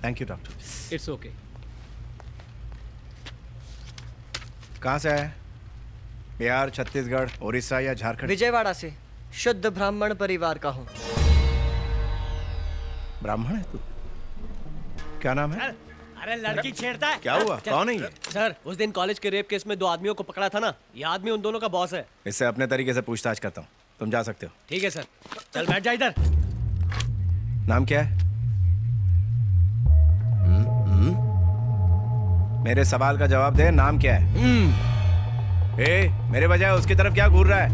Thank you doctor. It's okay. कहाँ से आए? बिहार, छत्तीसगढ़, उड़ीसा या झारखंड? विजयवाड़ा से। शुद्ध ब्राह्मण परिवार का हूँ। ब्राह्मण है तू? क्या नाम है? अरे लड़की छेड़ता है। क्या हुआ? कौन है ये? सर, उस दिन कॉलेज के रेप केस में 2 आदमियों को पकड़ा था ना, ये आदमी उन दोनों का बॉस है। इससे अपने तरीके से पूछताछ करता हूँ, तुम जा सकते हो। ठीक है सर। चल बैठ जा इधर। नाम क्या है? मेरे सवाल का जवाब दे, नाम क्या है? मेरे बजाय उसकी तरफ क्या घूर रहा है?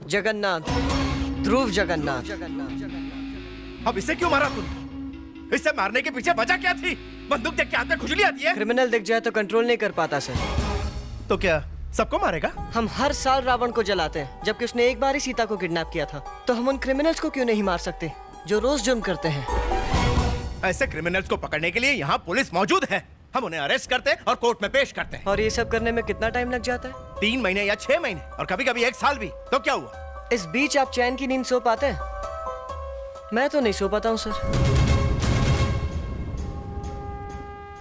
जगन्नाथ, ध्रुव जगन्नाथ। अब इसे क्यों मारा तुम? इसे मारने के पीछे वजह क्या थी? बंदूक देख के हाथ में खुजली आती है? क्रिमिनल दिख जाए तो कंट्रोल नहीं कर पाता सर। तो क्या सबको मारेगा? हम हर साल रावण को जलाते हैं, जबकि उसने एक बार ही सीता को किडनैप किया था। तो हम उन क्रिमिनल्स को क्यों नहीं मार सकते जो रोज जुर्म करते हैं? ऐसे क्रिमिनल्स को पकड़ने के लिए यहाँ पुलिस मौजूद है। हम उन्हें अरेस्ट करते और कोर्ट में पेश करते हैं। और ये सब करने में कितना टाइम लग जाता है? 3 महीने या 6 महीने और कभी कभी 1 साल भी। तो क्या हुआ? इस बीच आप चैन की नींद सो पाते हैं? मैं तो नहीं सो पाता हूँ सर।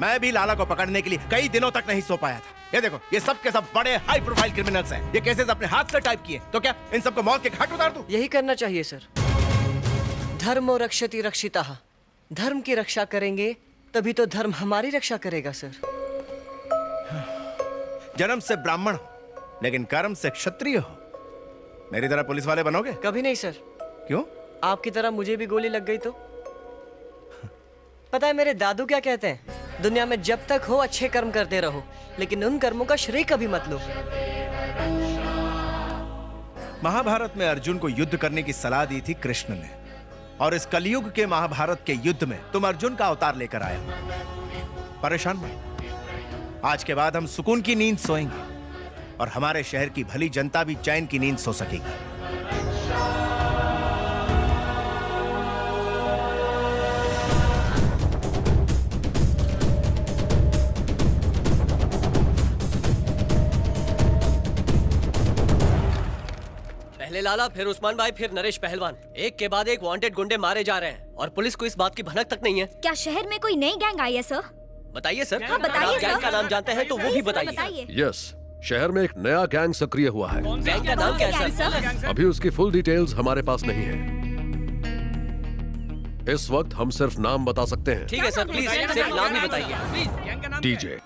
मैं भी लाला को पकड़ने के लिए कई दिनों तक नहीं सो पाया था। ये देखो, ये सब के सब बड़े हाई प्रोफाइल क्रिमिनल्स हैं। ये केसेस अपने हाथ से टाइप किए। तो क्या इन सबको मौत के घाट उतार दूं? यही करना चाहिए सर। धर्मो रक्षति रक्षिताः। धर्म की रक्षा करेंगे तभी तो धर्म हमारी रक्षा करेगा सर। जन्म से ब्राह्मण हो लेकिन कर्म से क्षत्रिय हो। मेरी तरह पुलिस वाले बनोगे? कभी नहीं सर। क्यों? आपकी तरह मुझे भी गोली लग गई तो? पता है मेरे दादू क्या कहते हैं? दुनिया में जब तक हो अच्छे कर्म करते रहो, लेकिन उन कर्मों का श्रेय कभी मत लो। महाभारत में अर्जुन को युद्ध करने की सलाह दी थी कृष्ण ने, और इस कलयुग के महाभारत के युद्ध में तुम अर्जुन का अवतार लेकर आए। परेशान मत। आज के बाद हम सुकून की नींद सोएंगे और हमारे शहर की भली जनता भी चैन की नींद सो सकेगी। पहले लाला, फिर उस्मान भाई, फिर नरेश पहलवान। एक के बाद एक वांटेड गुंडे मारे जा रहे हैं और पुलिस को इस बात की भनक तक नहीं है। क्या शहर में कोई नई गैंग आई है सर? बताइए सर। हाँ, बताइए आप गैंग सर। का नाम जानते हैं तो वो भी बताइए। यस, शहर में एक नया गैंग सक्रिय हुआ है। गैंग का नाम क्या है सर? अभी उसकी फुल डिटेल्स हमारे पास नहीं है। इस वक्त हम सिर्फ नाम बता सकते हैं। ठीक है सर, प्लीज सिर्फ नाम ही बताइए। डीजे।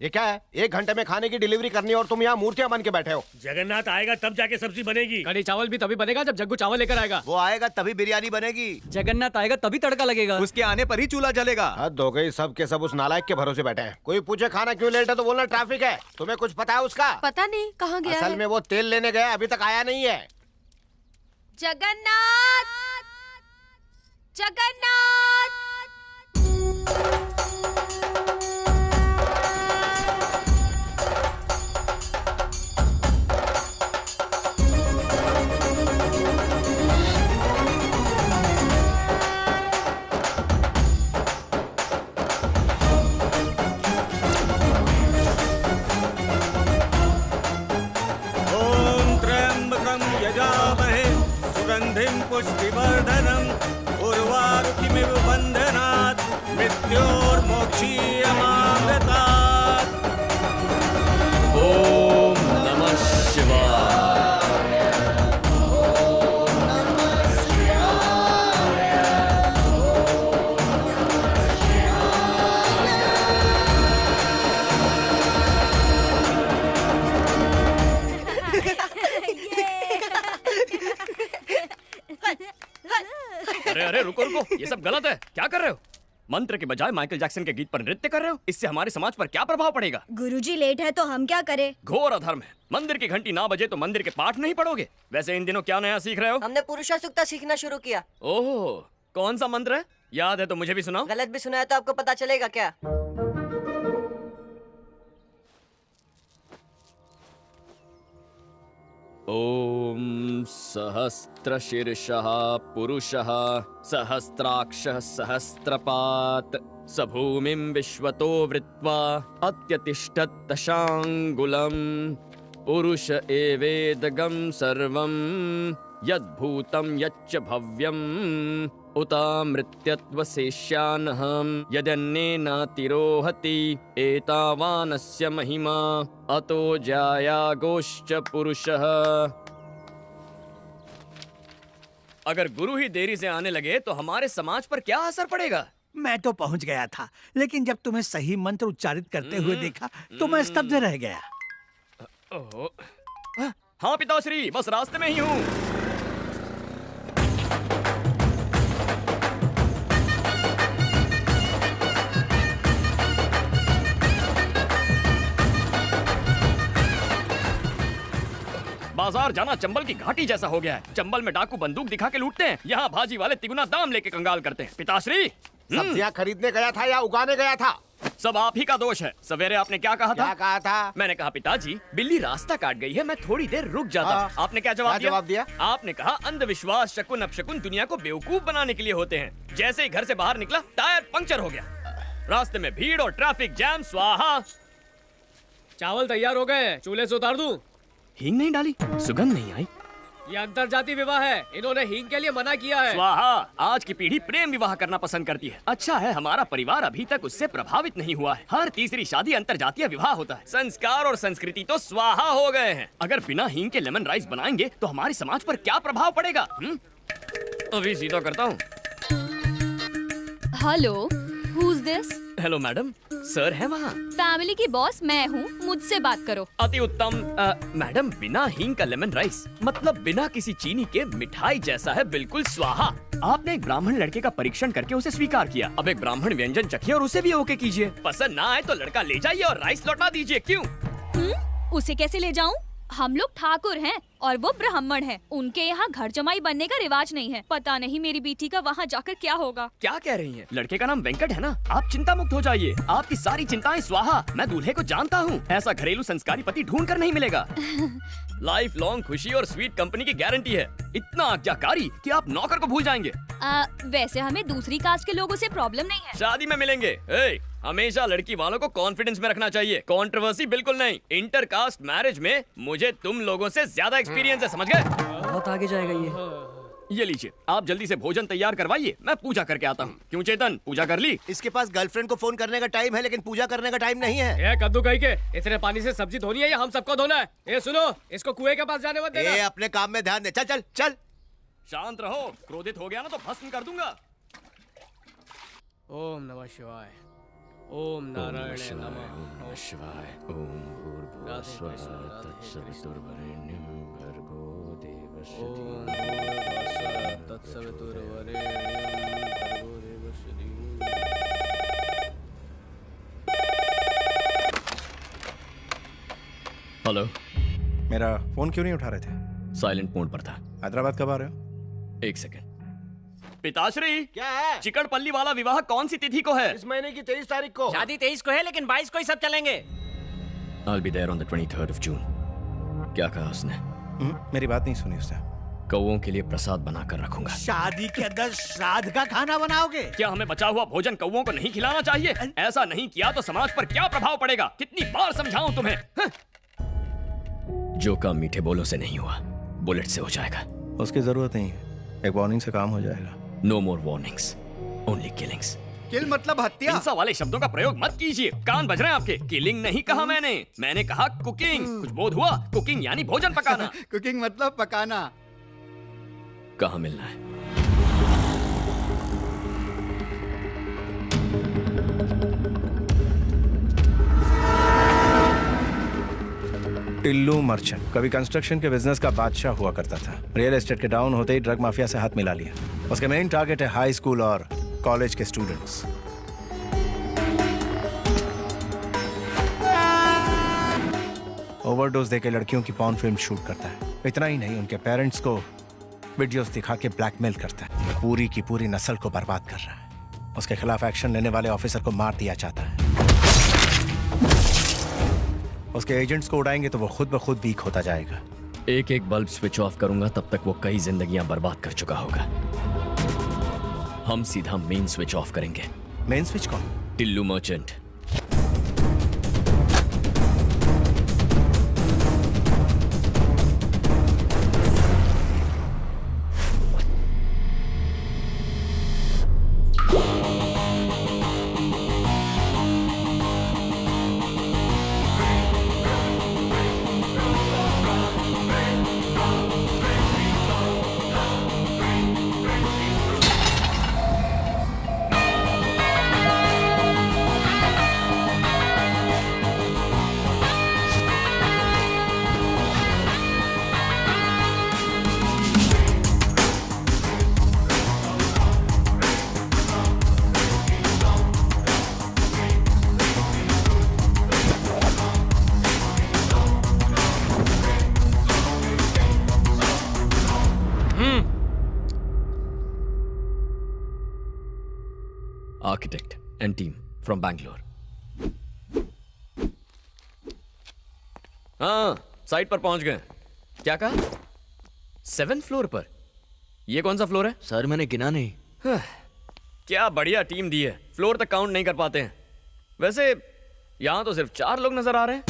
ये क्या है? 1 घंटे में खाने की डिलीवरी करनी है और तुम यहाँ मूर्तियाँ बन के बैठे हो। जगन्नाथ आएगा तब जाके सब्जी बनेगी। कड़ी चावल भी तभी बनेगा जब जग्गू चावल लेकर आएगा। वो आएगा तभी बिरयानी बनेगी। जगन्नाथ आएगा तभी तड़का लगेगा। उसके आने पर ही चूल्हा जलेगा। हद हो गई, सब के सब उस नालायक के भरोसे बैठे हैं। कोई पूछे खाना क्यों लेट है तो बोलना ट्रैफिक है। तुम्हें कुछ पता है उसका? पता नहीं कहाँ गया असल है। में वो तेल लेने गया, अभी तक आया नहीं है। जगन्नाथ, जगन्नाथ। ओम त्र्यंबकं यजामहे सुगंधिं पुष्टिवर्धनम् उर्वारुकमिव बन्धनात् मृत्योर्मोक्षीयमामृतात्। ओम नमः शिवाय। अरे अरे रुको रुको, ये सब गलत है। क्या कर रहे हो? मंत्र के बजाय माइकल जैक्सन के गीत पर नृत्य कर रहे हो। इससे हमारे समाज पर क्या प्रभाव पड़ेगा? गुरुजी लेट है तो हम क्या करें? घोर अधर्म है। मंदिर की घंटी ना बजे तो मंदिर के पाठ नहीं पढ़ोगे। वैसे इन दिनों क्या नया सीख रहे हो? हमने पुरुषा सूक्ता सीखना शुरू किया। ओह, कौन सा मंत्र है? याद है तो मुझे भी सुनाओ। गलत भी सुना है तो आपको पता चलेगा क्या? ओम सहस्त्रशीर्षः पुरुषः सहस्राक्षः सहस्रपात् स भूमिं विश्वतो वृत्वा अत्यतिष्ठत् दशाङ्गुलम् पुरुष एवेदगं सर्वं यद्भूतं यच्च भव्यम् उतामृत्यत्वशेष्यानहं यदन्येनातिरोहति एतावानस्य महिमा अतो जायागोश्च पुरुषः। अगर गुरु ही देरी से आने लगे तो हमारे समाज पर क्या असर पड़ेगा? मैं तो पहुंच गया था, लेकिन जब तुम्हें सही मंत्र उच्चारित करते हुए देखा तो मैं स्तब्ध रह गया। ओहो। हाँ पिताश्री, बस रास्ते में ही हूँ। बाजार जाना चंबल की घाटी जैसा हो गया है। चंबल में डाकू बंदूक दिखा के लूटते हैं, यहाँ भाजी वाले तिगुना दाम लेके कंगाल करते हैं। पिताश्री, सब्जियां खरीदने गया था या उगाने गया था? सब आप ही का दोष है। सवेरे आपने क्या कहा था? क्या कहा था? मैंने कहा पिताजी बिल्ली रास्ता काट गई है, मैं थोड़ी देर रुक जाता हूँ। आपने क्या जवाब दिया? आपने कहा अंधविश्वास शकुन अपशकुन दुनिया को बेवकूफ बनाने के लिए होते हैं। जैसे ही घर से बाहर निकला टायर पंक्चर हो गया। रास्ते में भीड़ और ट्रैफिक जैम। स्वाहा। चावल तैयार हो गए, चूल्हे से उतार दूं? हींग नहीं डाली, सुगंध नहीं आई। ये अंतरजातीय विवाह है, इन्होंने हींग के लिए मना किया है। स्वाहा। आज की पीढ़ी प्रेम विवाह करना पसंद करती है। अच्छा है हमारा परिवार अभी तक उससे प्रभावित नहीं हुआ है। हर तीसरी शादी अंतरजातीय विवाह होता है। संस्कार और संस्कृति तो स्वाहा हो गए हैं। अगर बिना हींग के लेमन राइस बनाएंगे तो हमारे समाज पर क्या प्रभाव पड़ेगा? अभी सीधा करता हूँ। Hello, who is this? Hello madam, sir है वहाँ। फैमिली की बॉस मैं हूँ, मुझसे बात करो। अति उत्तम। मैडम बिना हींग का लेमन राइस मतलब बिना किसी चीनी के मिठाई जैसा है, बिल्कुल स्वाहा। आपने एक ब्राह्मण लड़के का परीक्षण करके उसे स्वीकार किया। अब एक ब्राह्मण व्यंजन चखिए और उसे भी ओके कीजिए। पसंद ना आए तो लड़का ले जाइए और राइस लौटा दीजिए। क्यों? उसे कैसे ले जाऊँ? हम लोग ठाकुर हैं और वो ब्राह्मण हैं। उनके यहाँ घर जमाई बनने का रिवाज नहीं है। पता नहीं मेरी बेटी का वहाँ जाकर क्या होगा। क्या कह रही हैं? लड़के का नाम वेंकट है ना? आप चिंता मुक्त हो जाइए, आपकी सारी चिंताएं स्वाहा। मैं दूल्हे को जानता हूँ, ऐसा घरेलू संस्कारी पति ढूंढ कर नहीं मिलेगा। लाइफ लॉन्ग खुशी और स्वीट कंपनी की गारंटी है। इतना आज्ञाकारी कि आप नौकर को भूल जाएंगे। वैसे हमें दूसरी कास्ट के लोगों से प्रॉब्लम नहीं है। शादी में मिलेंगे। हमेशा लड़की वालों को कॉन्फिडेंस में रखना चाहिए, कंट्रोवर्सी बिल्कुल नहीं। इंटर कास्ट मैरिज में मुझे तुम लोगों से ज्यादा एक्सपीरियंस है, समझ गए? बहुत आगे जाएगा ये लीजिए, आप जल्दी से भोजन तैयार करवाइए, मैं पूजा करके आता हूँ। क्यों चेतन, पूजा कर ली? इसके पास गर्लफ्रेंड को फोन करने का टाइम है, लेकिन पूजा करने का टाइम नहीं है। ये कद्दू कहीं के इतने पानी से सब्जी धोनी है या हम सबको धोना है? ये सुनो, इसको कुएं के पास जाने मत देना। अपने काम में ध्यान दे। चल चल चल। शांत रहो, क्रोधित हो गया ना तो भस्म कर दूंगा। ओम नमः शिवाय। ओम नारायण नमः। ओम शिवाय। ओम भूर्भुवः स्वः तत्सवितुर्वरेण्यं भर्गो देवस्य धीमहि तत्सवितुर्वरेण्यं भर्गो देवस्य धीमहि। हेलो। मेरा फोन क्यों नहीं उठा रहे थे? साइलेंट मोड पर था। हैदराबाद कब आ रहे हो? एक सेकंड। पिताश्री, क्या है? चिकड़पल्ली वाला विवाह कौन सी तिथि को है? इस महीने की 23 तारीख को। शादी 23 को है, लेकिन 22 को ही सब चलेंगे। I'll be there on the 23rd of June। क्या कहा उसने? मेरी बात नहीं सुनी उसने। कौओं के लिए प्रसाद बनाकर रखूंगा। शादी के अंदर श्राद्ध का खाना बनाओगे? क्या हमें बचा हुआ भोजन कौओं को नहीं खिलाना चाहिए? ऐसा नहीं किया तो समाज पर क्या प्रभाव पड़ेगा? कितनी बार समझाऊं तुम्हें? जो काम मीठे बोलों से नहीं हुआ, बुलेट से हो जाएगा। उसकी जरूरत नहीं है, एक वार्निंग से काम हो जाएगा। नो मोर वार्निंग्स, ओनली किलिंग्स। किल मतलब हत्या। हिंसा वाले शब्दों का प्रयोग मत कीजिए, कान बज रहे हैं आपके। किलिंग नहीं कहा मैंने कहा कुकिंग। कुछ बोध हुआ? कुकिंग यानी भोजन पकाना। कुकिंग मतलब पकाना। कहाँ मिलना है? टिल्लू मर्चेंट कभी कंस्ट्रक्शन के बिजनेस का बादशाह हुआ करता था। रियल एस्टेट के डाउन होते ही ड्रग माफिया से हाथ मिला लिया। उसके मेन टारगेट है हाई स्कूल और कॉलेज के स्टूडेंट्स। ओवरडोज देके लड़कियों की पॉर्न फिल्म शूट करता है। इतना ही नहीं, उनके पेरेंट्स को वीडियोस दिखा के ब्लैकमेल करता है। पूरी की पूरी नस्ल को बर्बाद कर रहा है। उसके खिलाफ एक्शन लेने वाले ऑफिसर को मार दिया जाता है। उसके एजेंट्स को उड़ाएंगे तो वो खुद ब खुद वीक होता जाएगा। एक एक बल्ब स्विच ऑफ करूंगा तब तक वो कई जिंदगियां बर्बाद कर चुका होगा। हम सीधा मेन स्विच ऑफ करेंगे। मेन स्विच कौन? Tillu merchant. Architect and team from Bangalore. हाँ, साइट पर पहुंच गए। क्या कहा? 7th फ्लोर पर? ये कौन सा फ्लोर है? सर मैंने गिना नहीं। क्या बढ़िया टीम दी है, फ्लोर तक काउंट नहीं कर पाते हैं। वैसे यहां तो सिर्फ 4 लोग नजर आ रहे हैं।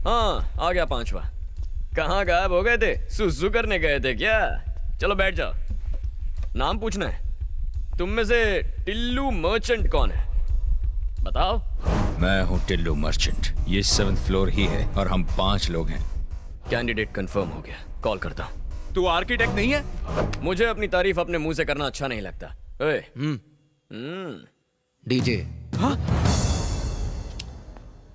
हाँ, आ गया 5वां। कहाँ गायब हो गए थे? सुसु करने गए थे क्या? चलो बैठ जाओ। नाम पूछना है। तुम में से टिल्लू मर्चेंट कौन है? बताओ। मैं हूँ टिल्लू मर्चेंट। ये 7th फ्लोर ही है और हम 5 लोग हैं। कैंडिडेट कंफर्म हो गया, कॉल करता हूँ। तू आर्किटेक्ट नहीं है? मुझे अपनी तारीफ अपने मुंह से करना अच्छा नहीं लगता। ओए, डीजे। हाँ?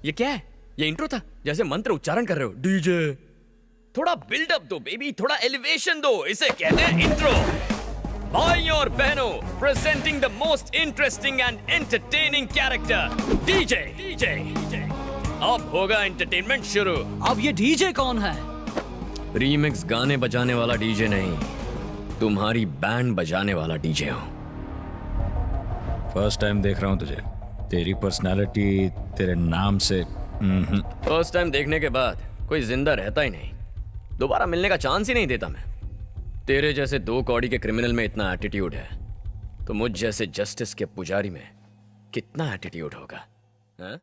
ये क्या है? ये इंट्रो था? जैसे मंत्र उच्चारण कर रहे हो। डीजे। थोड़ा बिल्डअप दो बेबी, थोड़ा एलिवेशन दो। इसे कहते हैं इंट्रो। भाइयों और बहनों, presenting the most interesting and entertaining character, DJ. DJ. अब होगा एंटरटेनमेंट शुरू। अब ये डीजे कौन है? रीमिक्स गाने बजाने वाला डीजे नहीं, तुम्हारी बैंड बजाने वाला डीजे हूं। फर्स्ट टाइम देख रहा हूँ तुझे। तेरी पर्सनालिटी तेरे नाम से फर्स्ट टाइम देखने के बाद कोई जिंदा रहता ही नहीं। दोबारा मिलने का चांस ही नहीं देता मैं। तेरे जैसे 2 कौड़ी के क्रिमिनल में इतना एटीट्यूड है, तो मुझ जैसे जस्टिस के पुजारी में कितना एटीट्यूड होगा? हाँ?